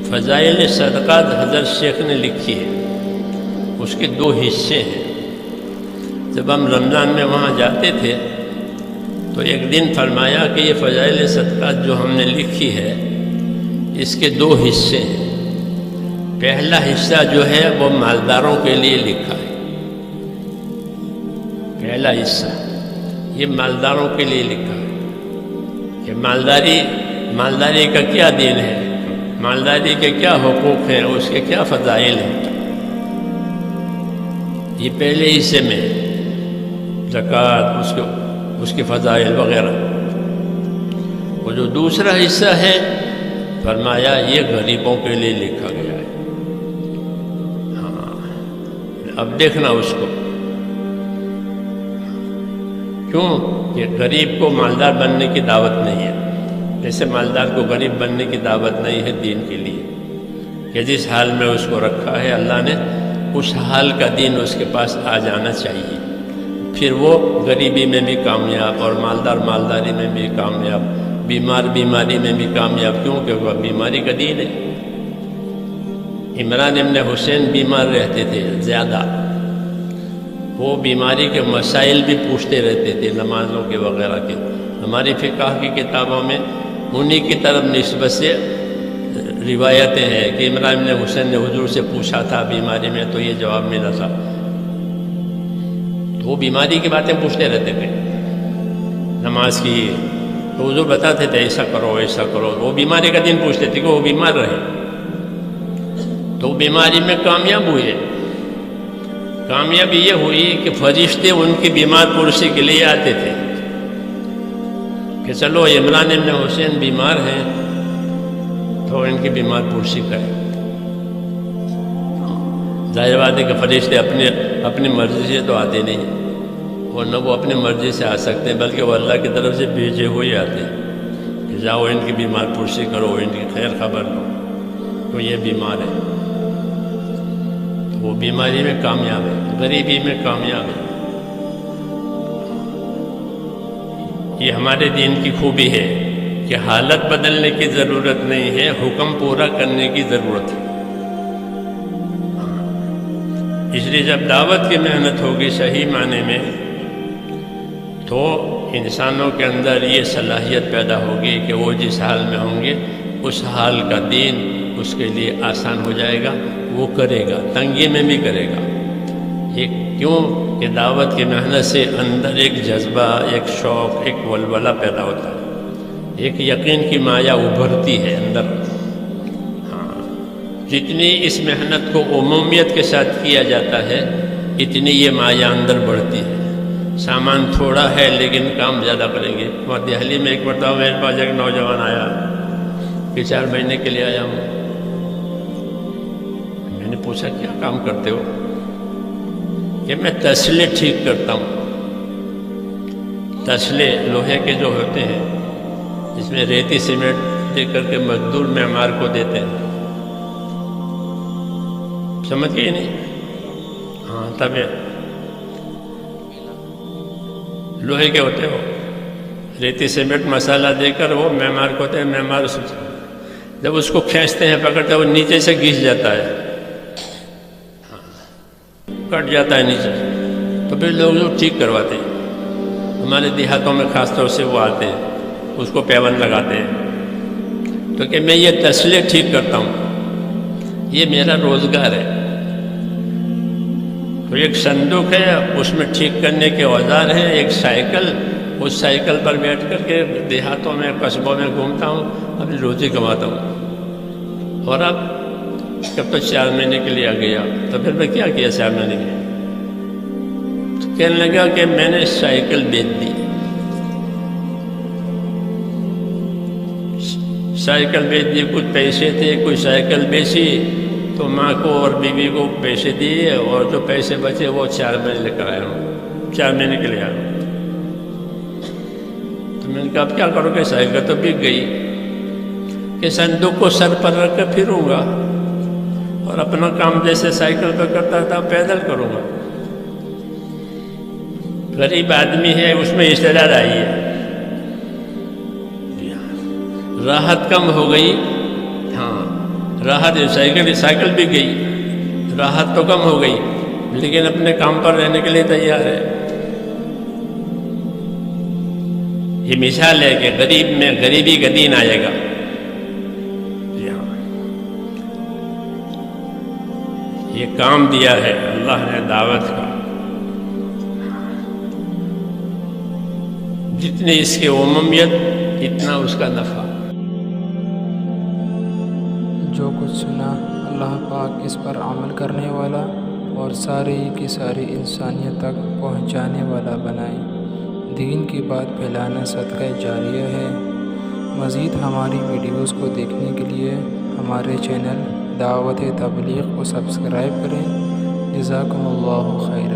فضائل صدقات حضرت شیخ نے لکھی ہے، اس کے 2 حصے ہیں۔ جب ہم رمضان میں وہاں جاتے تھے تو ایک دن فرمایا کہ یہ فضائل صدقات جو ہم نے لکھی ہے اس کے 2 حصے ہیں۔ پہلا حصہ جو ہے وہ مالداروں کے لیے لکھا ہے، پہلا حصہ یہ مالداروں کے لیے لکھا ہے کہ مالداری کا کیا دین ہے، مالداری کے کیا حقوق ہیں، اس کے کیا فضائل ہیں۔ یہ پہلے حصے میں زکوٰۃ، اس کے فضائل وغیرہ۔ وہ جو دوسرا حصہ ہے فرمایا یہ غریبوں کے لیے لکھا گیا ہے۔ ہاں، اب دیکھنا اس کو، کیوں کہ غریب کو مالدار بننے کی دعوت نہیں ہے، جیسے مالدار کو غریب بننے کی دعوت نہیں ہے دین کے لیے، کہ جس حال میں اس کو رکھا ہے اللہ نے اس حال کا دین اس کے پاس آ جانا چاہیے، پھر وہ غریبی میں بھی کامیاب اور مالدار مالداری میں بھی کامیاب، بیماری میں بھی کامیاب، کیونکہ وہ بیماری کا دین ہے۔ عمران ابن حسین بیمار رہتے تھے زیادہ، وہ بیماری کے مسائل بھی پوچھتے رہتے تھے نمازوں کے وغیرہ کے۔ ہماری فقہ کی کتابوں میں انہی کی طرف نسبت سے روایتیں ہیں کہ عمران ابن حسین نے حضور سے پوچھا تھا بیماری میں تو یہ جواب ملا تھا، تو وہ بیماری کی باتیں پوچھتے رہتے تھے نماز کی، تو حضور بتاتے تھے ایسا کرو ایسا کرو، وہ بیماری کا دن پوچھتے تھے کہ وہ بیمار رہے، تو بیماری میں کامیاب ہوئے۔ کامیابی یہ ہوئی کہ فرشتے ان کی بیمار پرسی کے لیے آتے تھے کہ چلو عمران ابن حسین بیمار ہیں تو ان کی بیمار پرسی کریں۔ ظاہر بات ہے کہ فرشتے اپنی مرضی سے تو آتے نہیں، اور نہ وہ اپنی مرضی سے آ سکتے ہیں، بلکہ وہ اللہ کی طرف سے بھیجے ہوئے آتے ہیں کہ جاؤ ان کی بیمار پرسی کرو، ان کی خیر خبر لو، تو یہ بیمار ہے، وہ بیماری میں کامیاب ہے، غریبی میں کامیاب ہے۔ یہ ہمارے دین کی خوبی ہے کہ حالت بدلنے کی ضرورت نہیں ہے، حکم پورا کرنے کی ضرورت ہے۔ اس لیے جب دعوت کی محنت ہوگی صحیح معنی میں تو انسانوں کے اندر یہ صلاحیت پیدا ہوگی کہ وہ جس حال میں ہوں گے اس حال کا دین اس کے لیے آسان ہو جائے گا، وہ کرے گا، تنگی میں بھی کرے گا۔ یہ کیوں کہ دعوت کی محنت سے اندر ایک جذبہ، ایک شوق، ایک ولولہ پیدا ہوتا ہے، ایک یقین کی مایا ابھرتی ہے اندر۔ ہاں، جتنی اس محنت کو عمومیت کے ساتھ کیا جاتا ہے اتنی یہ مایا اندر بڑھتی ہے۔ سامان تھوڑا ہے لیکن کام زیادہ کریں گے۔ وہاں دہلی میں ایک مرتبہ میرے پاس ایک نوجوان آیا کہ 4 مہینے کے لیے آیا ہوں۔ میں نے پوچھا کیا کام کرتے ہو؟ کہ میں تسلے ٹھیک کرتا ہوں۔ تسلے لوہے کے جو ہوتے ہیں اس میں ریتی سیمنٹ دے کر کے مزدور معمار کو دیتے ہیں، سمجھ گئے نہیں؟ ہاں، تب لوہے کے ہوتے ہو، ریتی سیمنٹ مسالہ دے کر وہ معمار کو ہوتے ہیں، معمار جب اس کو کھینچتے ہیں پکڑتے ہیں وہ نیچے سے گھس جاتا ہے، کٹ جاتا ہے نیچے، تو پھر لوگ ٹھیک کرواتے ہیں۔ ہمارے دیہاتوں میں خاص طور سے وہ آتے ہیں، اس کو پیون لگاتے ہیں، تو کہ میں یہ تسلے ٹھیک کرتا ہوں، یہ میرا روزگار ہے۔ تو ایک صندوق ہے، اس میں ٹھیک کرنے کے اوزار ہیں، ایک سائیکل، اس سائیکل پر بیٹھ کر کے دیہاتوں میں قصبوں میں گھومتا ہوں، اپنی روزی کماتا ہوں۔ اور اب جب تو 4 مہینے کے لیے آ گیا تو پھر میں کیا کیا 4 مہینے کے؟ کہنے لگا کہ میں نے سائیکل بیچ دی، سائیکل بیچ دی، کچھ پیسے تھے، کوئی سائیکل بیچی تو ماں کو اور بیوی کو پیسے دیے، اور جو پیسے بچے وہ 4 مہینے لے کر آیا ہوں، 4 مہینے کے لیے آیا ہوں۔ تو میں نے کہا اب کیا کرو گے؟ سائیکل تو بک گئی، کہ صندوق کو سر پر رکھ کر پھروں گا اور اپنا کام جیسے سائیکل پہ کرتا تھا پیدل کروں گا۔ غریب آدمی ہے، اس میں استعداد آئی ہے، راحت کم ہو گئی، ہاں راحت سائیکل بھی گئی، راحت تو کم ہو گئی، لیکن اپنے کام پر رہنے کے لیے تیار ہے۔ یہ مثال ہے کہ غریب میں غریبی کا دین آئے گا۔ یہ کام دیا ہے اللہ نے دعوت کا، جتنی اس کی عمومیت اتنا اس کا نفع۔ جو کچھ سنا اللہ پاک اس پر عمل کرنے والا اور ساری کی ساری انسانیت تک پہنچانے والا بنائے۔ دین کی بات پھیلانا صدقہ جاریہ ہے۔ مزید ہماری ویڈیوز کو دیکھنے کے لیے ہمارے چینل دعوت تبلیغ کو سبسکرائب کریں۔ جزاکم اللہ خیرا۔